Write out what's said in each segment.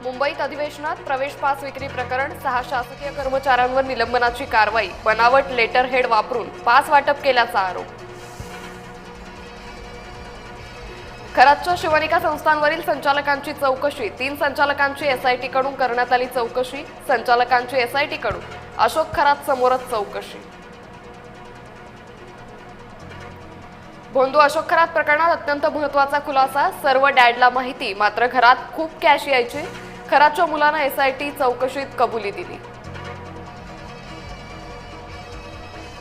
मुंबईत अधिवेशनात प्रवेश पास विक्री प्रकरण 6 शासकीय कर्मचाऱ्यांवर निलंबनाची कारवाई, बनावट लेटर हेड वापरून पास वाटप केल्याचा आरोप। खरातच्या शिवनिका संस्थांवरील संचालकांची चौकशी, 3 संचालकांची एसआयटी कडून करण्यात आली चौकशी। संचालकांची एसआयटी कडून अशोक खरात समोरच चौकशी। भोंदू अशोक खरात प्रकरणात अत्यंत महत्त्वाचा खुलासा, सर्व डॅडला माहिती, मात्र घरात खूप कॅश यायची। खरातच्या मुलानं एसआयटी चौकशीत कबुली दिली।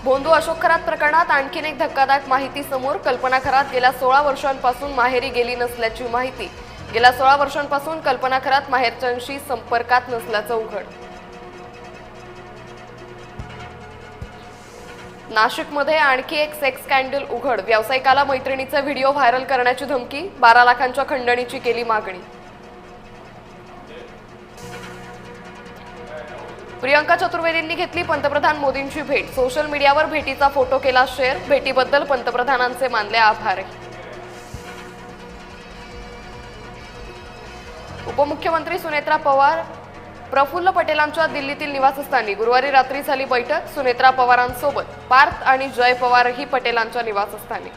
भोंदू अशोक खरात प्रकरणात आणखीन एक धक्कादायक माहिती समोर। कल्पना खरात गेल्या 16 वर्षांपासून माहेरी गेली नसल्याची माहिती। गेल्या 16 वर्षांपासून कल्पना खरात माहेरच्यांशी संपर्कात नसल्याचं उघड। नाशिकमध्ये आणखी एक सेक्स स्कॅन्डल उघड, व्यावसायिकाला मैत्रिणीचा व्हिडिओ व्हायरल करण्याची धमकी, 12 लाखांच्या खंडणीची केली मागणी। प्रियंका चतुर्वेदींनी घेतली पंतप्रधान मोदींची भेट, सोशल मीडियावर भेटीचा फोटो केला शेअर, भेटीबद्दल पंतप्रधानांचे मानले आभार। उपमुख्यमंत्री सुनेत्रा पवार प्रफुल्ल पटेलांच्या दिल्लीतील निवासस्थानी गुरुवारी रात्री झाली बैठक। सुनेत्रा पवारांसोबत पार्थ आणि जय पवारही पटेलांच्या निवासस्थानी।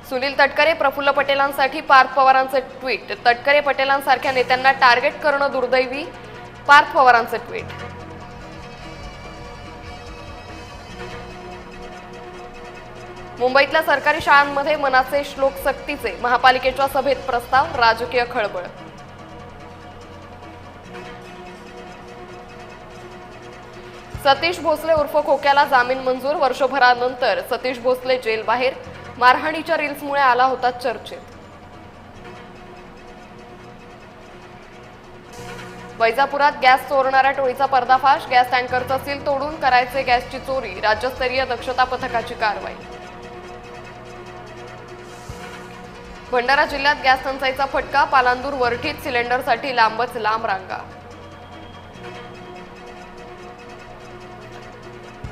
सुनील तटकरे प्रफुल्ल पटेलांसाठी पार्थ पवारांचे ट्विट, तटकरे पटेलांसारख्या नेत्यांना टार्गेट करणं दुर्दैवी, पार्थ पवारांचे ट्विट। मुंबईतल्या सरकारी शाळांमध्ये मनाचे श्लोक सक्तीचे, महापालिकेच्या सभेत प्रस्ताव, राजकीय खळबळ। सतीश भोसले उर्फ खोक्याला जामीन मंजूर, वर्षभरानंतर सतीश भोसले जेल बाहेर, मारहाणीच्या रील्समुळे आला होता चर्चेत। वैजापुरात गॅस चोरणाऱ्या टोळीचा पर्दाफाश, गॅस टँकरचा सील तोडून करायचे गॅसची चोरी, राज्यस्तरीय दक्षता पथकाची कारवाई। भंडारा जिल्ह्यात गॅस टंचाईचा फटका, पालांदूर वरठीत सिलेंडरसाठी लांबच लांब रांगा।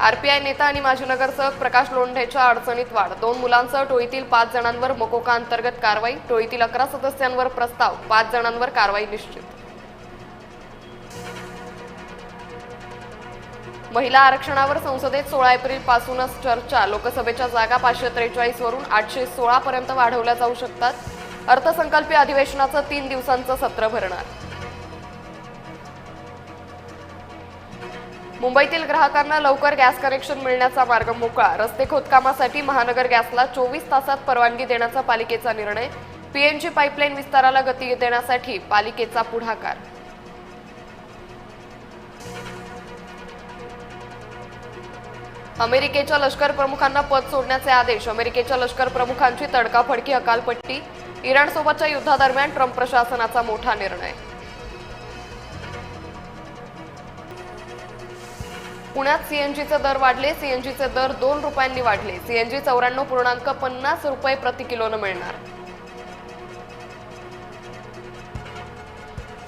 आरपीआय नेता आणि माजी नगरसेवक प्रकाश लोंढेच्या अडचणीत वाढ, 2 मुलांसह टोळीतील 5 जणांवर मकोका अंतर्गत कारवाई, टोळीतील 11 सदस्यांवर प्रस्ताव, 5 जणांवर कारवाई निश्चित। महिला आरक्षणावर संसदेत 16 एप्रिल पासूनच चर्चा, लोकसभेच्या जागा 543 वरून 816 पर्यंत वाढवल्या जाऊ शकतात। अर्थसंकल्पीय अधिवेशनाचं 3 दिवसांचं सत्र भरणार। मुंबईतील ग्राहकांना लवकर गॅस कनेक्शन मिळण्याचा मार्ग मोकळा, रस्ते खोदकामासाठी महानगर गॅसला 24 तासात परवानगी देण्याचा पालिकेचा निर्णय, पीएनजी पाईपलाईन विस्ताराला गती देण्यासाठी पालिकेचा पुढाकार। अमेरिकेच्या लष्कर प्रमुखांना पद सोडण्याचे आदेश, अमेरिकेच्या लष्कर प्रमुखांची तडकाफडकी हकालपट्टी, इराणसोबतच्या युद्धादरम्यान ट्रम्प प्रशासनाचा मोठा निर्णय। पुण्यात सीएनजीचे दर वाढले, सीएनजीचे दर 2 रुपयांनी वाढले, सीएनजी 94.50 रुपये प्रति किलोनं मिळणार।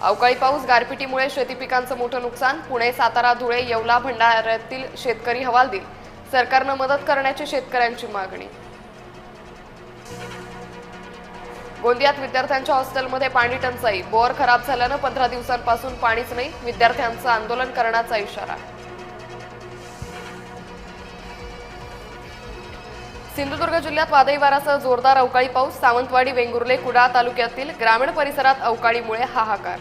अवकाळी पाऊस, गारपिटीमुळे शेती पिकांचं मोठं नुकसान, पुणे, सातारा, धुळे, येवला, भंडाऱ्यातील शेतकरी हवालदिल, सरकारनं मदत करण्याची शेतकऱ्यांची मागणी। गोंदियात विद्यार्थ्यांच्या हॉस्टेलमध्ये पाणी टंचाई, बोअर खराब झाल्यानं 15 दिवसांपासून पाणीच नाही, विद्यार्थ्यांचं आंदोलन करण्याचा इशारा। सिंधुदुर्ग जिल्ह्यात वादळी वाऱ्यासह जोरदार अवकाळी पाऊस, सावंतवाडी, वेंगुर्ले, कुडाळ तालुक्यातील ग्रामीण परिसरात अवकाळीमुळे हाहाकार।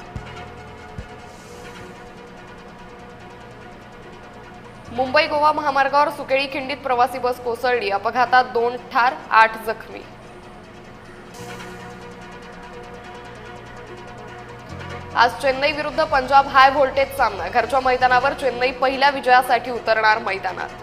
मुंबई गोवा महामार्गावर सुकेळी खिंडीत प्रवासी बस कोसळली, अपघातात 2 ठार, 8 जखमी। आज चेन्नई विरुद्ध पंजाब हाय व्होल्टेज सामना, घरच्या मैदानावर चेन्नई पहिल्या विजयासाठी उतरणार मैदानात।